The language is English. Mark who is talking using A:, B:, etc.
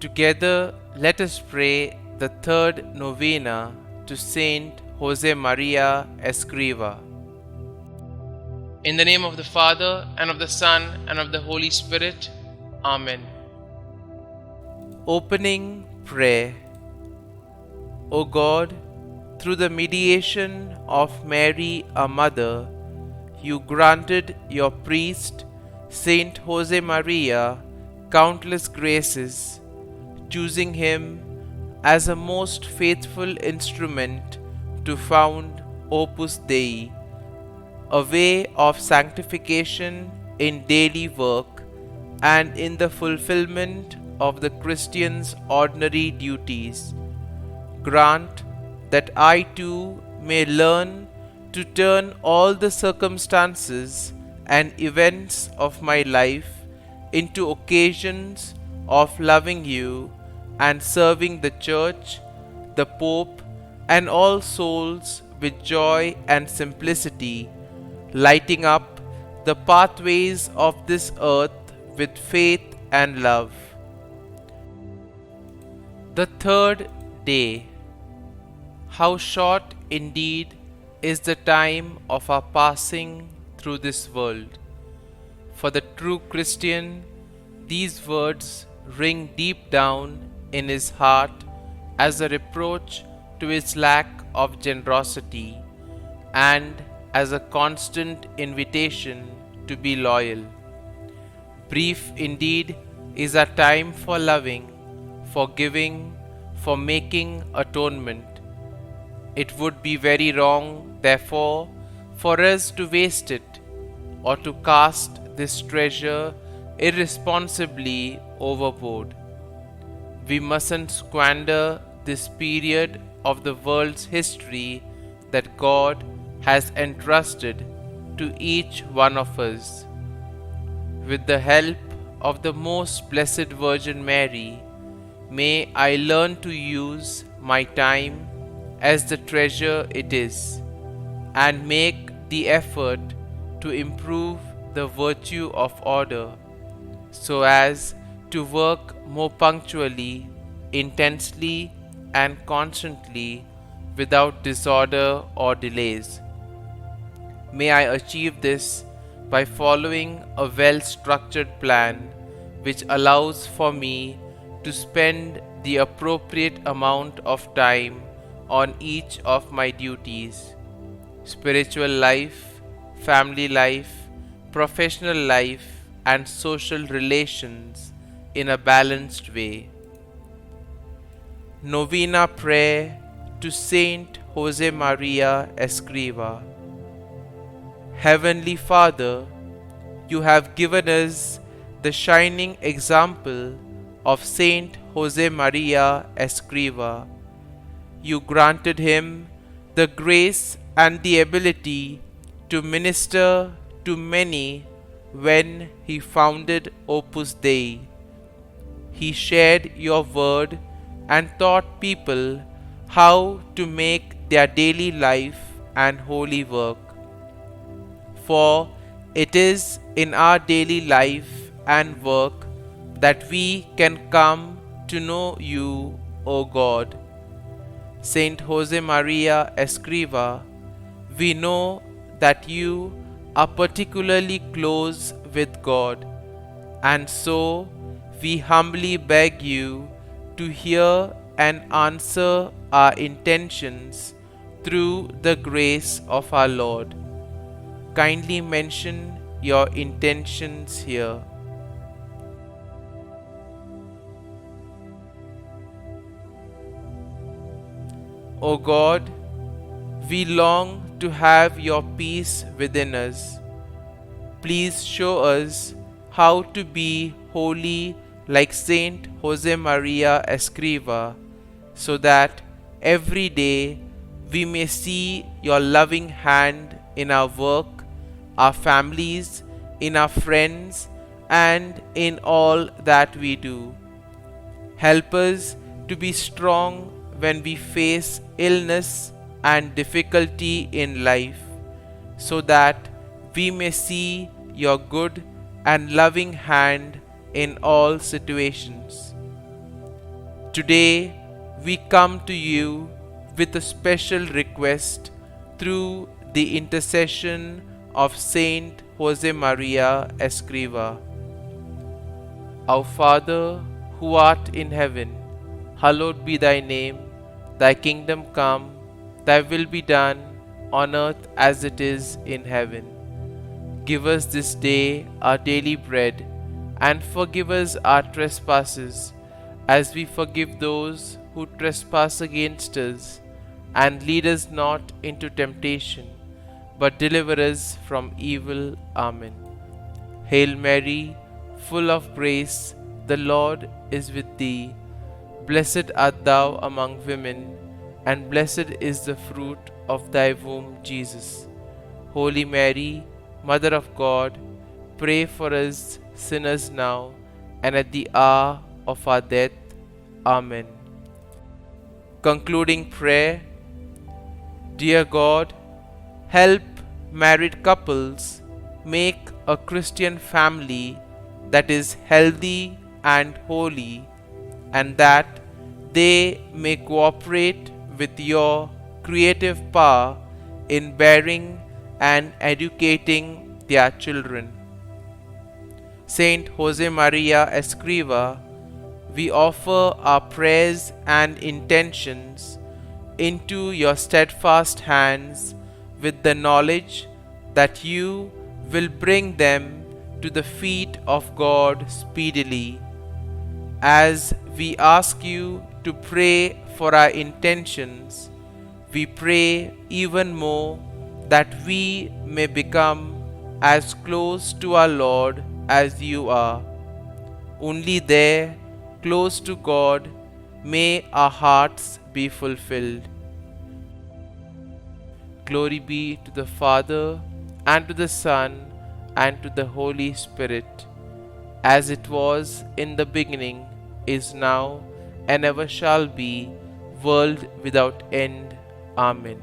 A: Together, let us pray the third novena to St Josemaria Escriva. In the name of the Father, and of the Son, and of the Holy Spirit. Amen. Opening Prayer. O God, through the mediation of Mary, our Mother, you granted your priest, Saint Josemaria, countless graces, choosing him as a most faithful instrument to found Opus Dei, a way of sanctification in daily work and in the fulfillment of the Christian's ordinary duties. Grant that I too may learn to turn all the circumstances and events of my life into occasions of loving you and serving the Church, the Pope, and all souls with joy and simplicity, lighting up the pathways of this earth with faith and love. The third day. How short indeed is the time of our passing through this world. For the true Christian, these words ring deep down in his heart as a reproach to his lack of generosity and as a constant invitation to be loyal. Brief indeed is our time for loving, for giving, for making atonement. It would be very wrong, therefore, for us to waste it or to cast this treasure irresponsibly overboard. We mustn't squander this period of the world's history that God has entrusted to each one of us. With the help of the Most Blessed Virgin Mary, may I learn to use my time as the treasure it is, and make the effort to improve the virtue of order, so as to work more punctually, intensely, and constantly without disorder or delays. May I achieve this by following a well-structured plan which allows for me to spend the appropriate amount of time on each of my duties: spiritual life, family life, professional life, and social relations in a balanced way. Novena Prayer to Saint Josemaria Escriva. Heavenly Father, you have given us the shining example of Saint Josemaria Escriva. You granted him the grace and the ability to minister to many when he founded Opus Dei. He shared your word and taught people how to make their daily life and holy work. For it is in our daily life and work that we can come to know you, O God. Saint Josemaria Escriva, we know that you are particularly close with God, and so we humbly beg you to hear and answer our intentions through the grace of our Lord. Kindly mention your intentions here. O God, we long to have your peace within us. Please show us how to be holy like Saint Josemaria Escriva, so that every day we may see your loving hand in our work, our families, in our friends, and in all that we do. Help us to be strong when we face illness and difficulty in life, so that we may see your good and loving hand in all situations. Today we come to you with a special request through the intercession of St Josemaria Escriva. Our Father, who art in heaven, hallowed be thy name. Thy kingdom come, thy will be done, on earth as it is in heaven. Give us this day our daily bread, and forgive us our trespasses, as we forgive those who trespass against us. And lead us not into temptation, but deliver us from evil. Amen. Hail Mary, full of grace, the Lord is with thee. Blessed art thou among women, and blessed is the fruit of thy womb, Jesus. Holy Mary, Mother of God, pray for us sinners now and at the hour of our death. Amen. Concluding prayer. Dear God, help married couples make a Christian family that is healthy and holy, and that they may cooperate with your creative power in bearing and educating their children. St Josemaria Escriva, we offer our prayers and intentions into your steadfast hands with the knowledge that you will bring them to the feet of God speedily. As we ask you to pray for our intentions, we pray even more that we may become as close to our Lord as you are. Only there, close to God, may our hearts be fulfilled. Glory be to the Father, and to the Son, and to the Holy Spirit, as it was in the beginning, is now, and ever shall be, world without end. Amen.